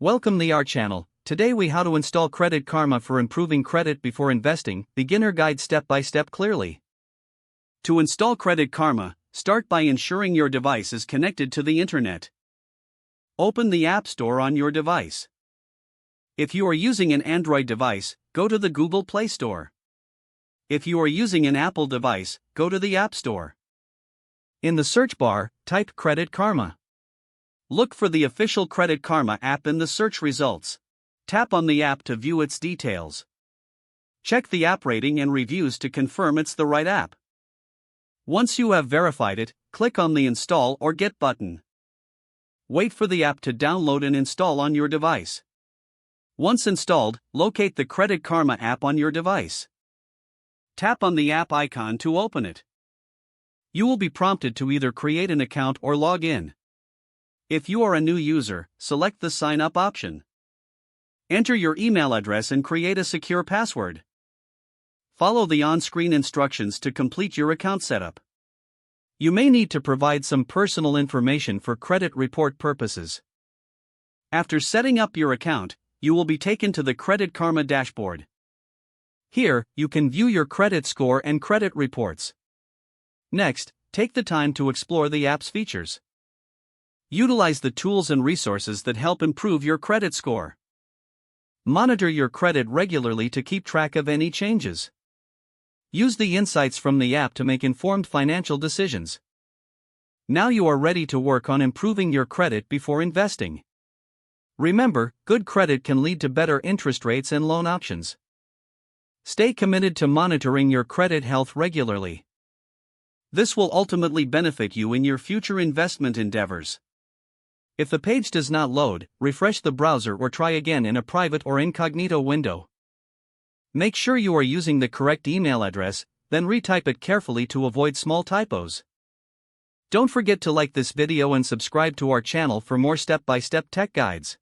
Welcome to our channel. Today we how to install Credit Karma for improving credit before investing, beginner guide step by step clearly. To install Credit Karma, start by ensuring your device is connected to the internet. Open the App Store on your device. If you are using an Android device, go to the Google Play Store. If you are using an Apple device, go to the App Store. In the search bar, type Credit Karma. Look for the official Credit Karma app in the search results. Tap on the app to view its details. Check the app rating and reviews to confirm it's the right app. Once you have verified it, click on the Install or Get button. Wait for the app to download and install on your device. Once installed, locate the Credit Karma app on your device. Tap on the app icon to open it. You will be prompted to either create an account or log in. If you are a new user, select the Sign Up option. Enter your email address and create a secure password. Follow the on-screen instructions to complete your account setup. You may need to provide some personal information for credit report purposes. After setting up your account, you will be taken to the Credit Karma dashboard. Here, you can view your credit score and credit reports. Next, take the time to explore the app's features. Utilize the tools and resources that help improve your credit score. Monitor your credit regularly to keep track of any changes. Use the insights from the app to make informed financial decisions. Now you are ready to work on improving your credit before investing. Remember, good credit can lead to better interest rates and loan options. Stay committed to monitoring your credit health regularly. This will ultimately benefit you in your future investment endeavors. If the page does not load, refresh the browser or try again in a private or incognito window. Make sure you are using the correct email address, then retype it carefully to avoid small typos. Don't forget to like this video and subscribe to our channel for more step-by-step tech guides.